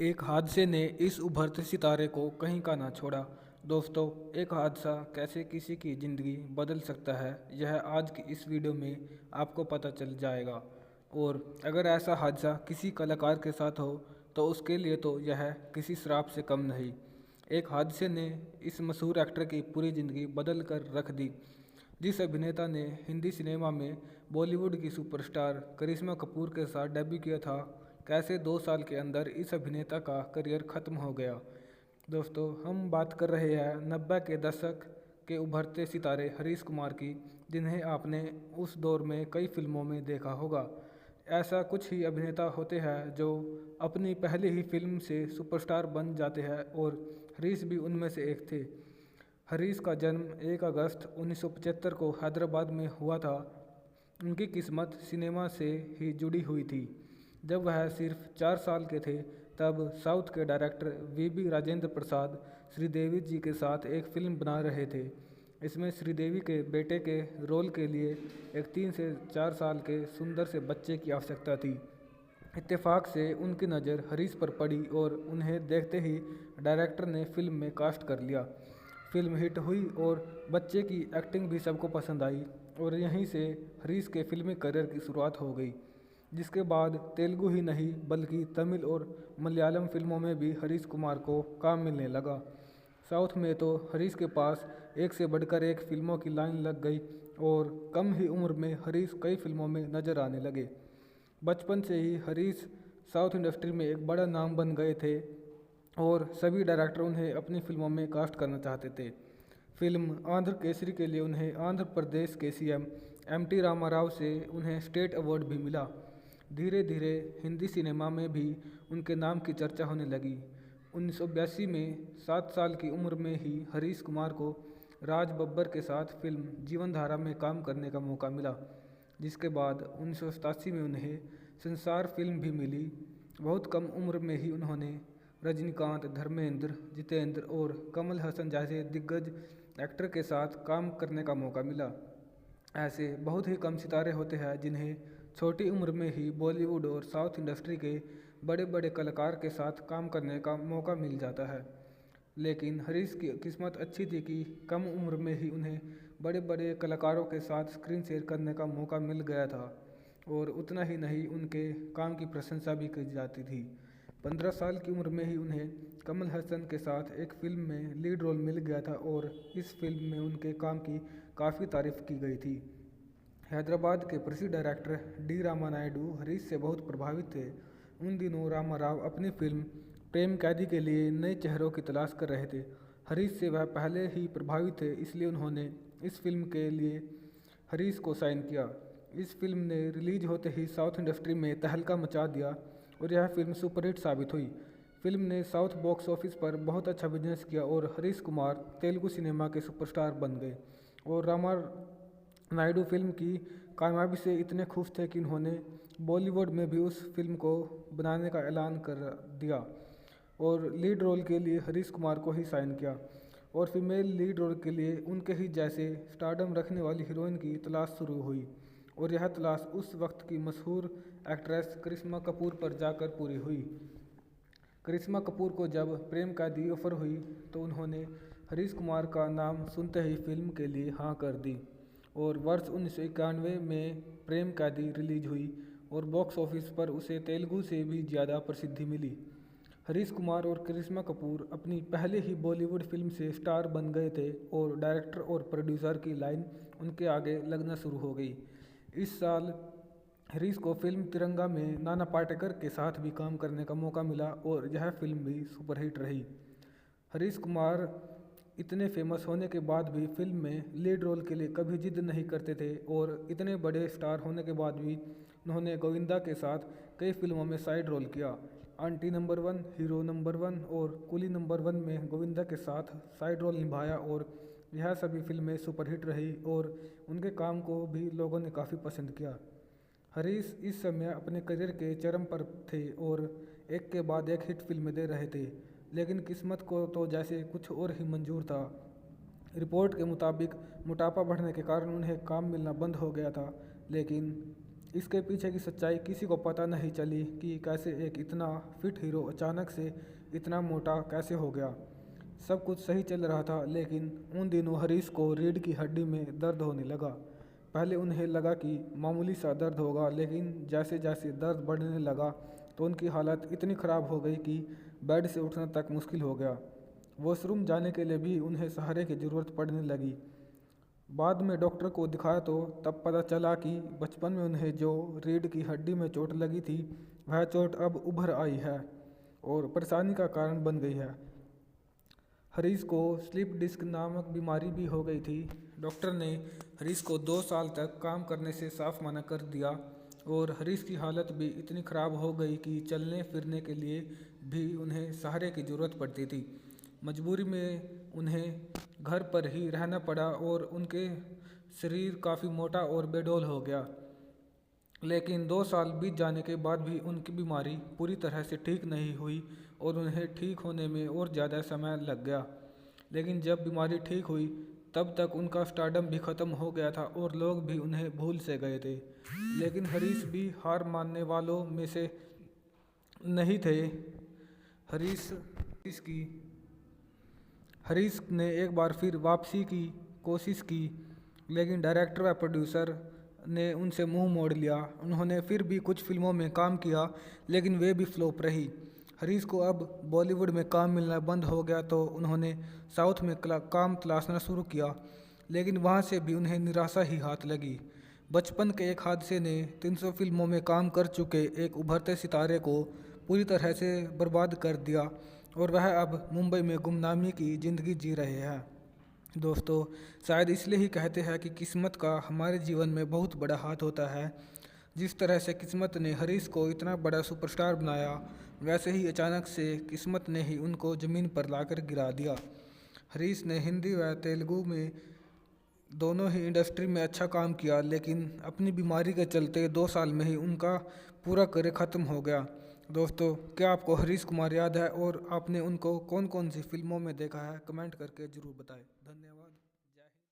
एक हादसे ने इस उभरते सितारे को कहीं का ना छोड़ा। दोस्तों, एक हादसा कैसे किसी की ज़िंदगी बदल सकता है, यह आज की इस वीडियो में आपको पता चल जाएगा। और अगर ऐसा हादसा किसी कलाकार के साथ हो तो उसके लिए तो यह किसी श्राप से कम नहीं। एक हादसे ने इस मशहूर एक्टर की पूरी ज़िंदगी बदल कर रख दी। जिस अभिनेता ने हिंदी सिनेमा में बॉलीवुड की सुपरस्टार करिश्मा कपूर के साथ डेब्यू किया था, कैसे 2 साल के अंदर इस अभिनेता का करियर खत्म हो गया। दोस्तों, हम बात कर रहे हैं 90 के दशक के उभरते सितारे हरीश कुमार की, जिन्हें आपने उस दौर में कई फिल्मों में देखा होगा। ऐसा कुछ ही अभिनेता होते हैं जो अपनी पहली ही फिल्म से सुपरस्टार बन जाते हैं, और हरीश भी उनमें से एक थे। हरीश का जन्म 1 अगस्त 1975 को हैदराबाद में हुआ था। उनकी किस्मत सिनेमा से ही जुड़ी हुई थी। जब वह सिर्फ 4 साल के थे, तब साउथ के डायरेक्टर वी राजेंद्र प्रसाद श्रीदेवी जी के साथ एक फिल्म बना रहे थे। इसमें श्रीदेवी के बेटे के रोल के लिए एक 3 से 4 साल के सुंदर से बच्चे की आवश्यकता थी। इत्तेफाक से उनकी नज़र हरीश पर पड़ी और उन्हें देखते ही डायरेक्टर ने फिल्म में कास्ट कर लिया। फिल्म हिट हुई और बच्चे की एक्टिंग भी सबको पसंद आई, और यहीं से हरीश के फिल्मी करियर की शुरुआत हो गई। जिसके बाद तेलुगु ही नहीं बल्कि तमिल और मलयालम फिल्मों में भी हरीश कुमार को काम मिलने लगा। साउथ में तो हरीश के पास एक से बढ़कर एक फिल्मों की लाइन लग गई, और कम ही उम्र में हरीश कई फिल्मों में नजर आने लगे। बचपन से ही हरीश साउथ इंडस्ट्री में एक बड़ा नाम बन गए थे, और सभी डायरेक्टर उन्हें अपनी फिल्मों में कास्ट करना चाहते थे। फिल्म आंध्र केसरी के लिए उन्हें आंध्र प्रदेश के सीएम एमटी रामाराव से उन्हें स्टेट अवार्ड भी मिला। धीरे धीरे हिंदी सिनेमा में भी उनके नाम की चर्चा होने लगी। 1982 में 7 साल की उम्र में ही हरीश कुमार को राज बब्बर के साथ फिल्म जीवनधारा में काम करने का मौका मिला, जिसके बाद 1987 में उन्हें संसार फिल्म भी मिली। बहुत कम उम्र में ही उन्होंने रजनीकांत, धर्मेंद्र, जितेंद्र और कमल हसन जैसे दिग्गज एक्टर के साथ काम करने का मौका मिला। ऐसे बहुत ही कम सितारे होते हैं जिन्हें छोटी उम्र में ही बॉलीवुड और साउथ इंडस्ट्री के बड़े बड़े कलाकार के साथ काम करने का मौका मिल जाता है। लेकिन हरीश की किस्मत अच्छी थी कि कम उम्र में ही उन्हें बड़े बड़े कलाकारों के साथ स्क्रीन शेयर करने का मौका मिल गया था, और उतना ही नहीं, उनके काम की प्रशंसा भी की जाती थी। 15 साल की उम्र में ही उन्हें कमल हसन के साथ एक फिल्म में लीड रोल मिल गया था, और इस फिल्म में उनके काम की काफ़ी तारीफ की गई थी। हैदराबाद के प्रसिद्ध डायरेक्टर डी रामा नायडू हरीश से बहुत प्रभावित थे। उन दिनों रामा राव अपनी फिल्म प्रेम कैदी के लिए नए चेहरों की तलाश कर रहे थे। हरीश से वह पहले ही प्रभावित थे, इसलिए उन्होंने इस फिल्म के लिए हरीश को साइन किया। इस फिल्म ने रिलीज होते ही साउथ इंडस्ट्री में तहलका मचा दिया, और यह फिल्म सुपरहिट साबित हुई। फिल्म ने साउथ बॉक्स ऑफिस पर बहुत अच्छा बिजनेस किया, और हरीश कुमार तेलुगु सिनेमा के सुपरस्टार बन गए। और रामा नायडू फिल्म की कामयाबी से इतने खुश थे कि उन्होंने बॉलीवुड में भी उस फिल्म को बनाने का ऐलान कर दिया, और लीड रोल के लिए हरीश कुमार को ही साइन किया। और फीमेल लीड रोल के लिए उनके ही जैसे स्टारडम रखने वाली हीरोइन की तलाश शुरू हुई, और यह तलाश उस वक्त की मशहूर एक्ट्रेस करिश्मा कपूर पर जाकर पूरी हुई। करिश्मा कपूर को जब प्रेम कैदी ऑफर हुई तो उन्होंने हरीश कुमार का नाम सुनते ही फिल्म के लिए हाँ कर दी, और वर्ष 1991 में प्रेम कैदी रिलीज हुई, और बॉक्स ऑफिस पर उसे तेलुगु से भी ज़्यादा प्रसिद्धि मिली। हरीश कुमार और करिश्मा कपूर अपनी पहले ही बॉलीवुड फिल्म से स्टार बन गए थे, और डायरेक्टर और प्रोड्यूसर की लाइन उनके आगे लगना शुरू हो गई। इस साल हरीश को फिल्म तिरंगा में नाना पाटेकर के साथ भी काम करने का मौका मिला, और यह फिल्म भी सुपरहिट रही। हरीश कुमार इतने फेमस होने के बाद भी फिल्म में लीड रोल के लिए कभी जिद नहीं करते थे, और इतने बड़े स्टार होने के बाद भी उन्होंने गोविंदा के साथ कई फिल्मों में साइड रोल किया। आंटी नंबर 1, हीरो नंबर 1 और कुली नंबर 1 में गोविंदा के साथ साइड रोल निभाया, और यह सभी फिल्में सुपरहिट रही, और उनके काम को भी लोगों ने काफ़ी पसंद किया। हरीश इस समय अपने करियर के चरम पर थे, और एक के बाद एक हिट फिल्में दे रहे थे, लेकिन किस्मत को तो जैसे कुछ और ही मंजूर था। रिपोर्ट के मुताबिक मोटापा बढ़ने के कारण उन्हें काम मिलना बंद हो गया था, लेकिन इसके पीछे की सच्चाई किसी को पता नहीं चली कि कैसे एक इतना फिट हीरो अचानक से इतना मोटा कैसे हो गया। सब कुछ सही चल रहा था, लेकिन उन दिनों हरीश को रीढ़ की हड्डी में दर्द होने लगा। पहले उन्हें लगा कि मामूली सा दर्द होगा, लेकिन जैसे जैसे दर्द बढ़ने लगा तो उनकी हालत इतनी ख़राब हो गई कि बेड से उठना तक मुश्किल हो गया। वॉशरूम जाने के लिए भी उन्हें सहारे की ज़रूरत पड़ने लगी। बाद में डॉक्टर को दिखाया तो तब पता चला कि बचपन में उन्हें जो रीढ़ की हड्डी में चोट लगी थी, वह चोट अब उभर आई है और परेशानी का कारण बन गई है। हरीश को स्लिप डिस्क नामक बीमारी भी हो गई थी। डॉक्टर ने हरीश को 2 साल तक काम करने से साफ मना कर दिया और हरीश की हालत भी इतनी ख़राब हो गई कि चलने फिरने के लिए भी उन्हें सहारे की ज़रूरत पड़ती थी। मजबूरी में उन्हें घर पर ही रहना पड़ा और उनके शरीर काफ़ी मोटा और बेडौल हो गया। लेकिन 2 साल बीत जाने के बाद भी उनकी बीमारी पूरी तरह से ठीक नहीं हुई और उन्हें ठीक होने में और ज़्यादा समय लग गया। लेकिन जब बीमारी ठीक हुई तब तक उनका स्टारडम भी ख़त्म हो गया था और लोग भी उन्हें भूल से गए थे। लेकिन हरीश भी हार मानने वालों में से नहीं थे। हरीश इसकी हरीश ने एक बार फिर वापसी की कोशिश की, लेकिन डायरेक्टर व प्रोड्यूसर ने उनसे मुंह मोड़ लिया। उन्होंने फिर भी कुछ फिल्मों में काम किया, लेकिन वे भी फ्लॉप रही। हरीश को अब बॉलीवुड में काम मिलना बंद हो गया तो उन्होंने साउथ में काम तलाशना शुरू किया, लेकिन वहाँ से भी उन्हें निराशा ही हाथ लगी। बचपन के एक हादसे ने 300 फिल्मों में काम कर चुके एक उभरते सितारे को पूरी तरह से बर्बाद कर दिया और वह अब मुंबई में गुमनामी की ज़िंदगी जी रहे हैं। दोस्तों, शायद इसलिए ही कहते हैं कि किस्मत का हमारे जीवन में बहुत बड़ा हाथ होता है। जिस तरह से किस्मत ने हरीश को इतना बड़ा सुपरस्टार बनाया, वैसे ही अचानक से किस्मत ने ही उनको ज़मीन पर लाकर गिरा दिया। हरीश ने हिंदी व तेलुगु में दोनों ही इंडस्ट्री में अच्छा काम किया, लेकिन अपनी बीमारी के चलते 2 साल में ही उनका पूरा करियर ख़त्म हो गया। दोस्तों, क्या आपको हरीश कुमार याद है और आपने उनको कौन कौन सी फिल्मों में देखा है? कमेंट करके ज़रूर बताएं। धन्यवाद।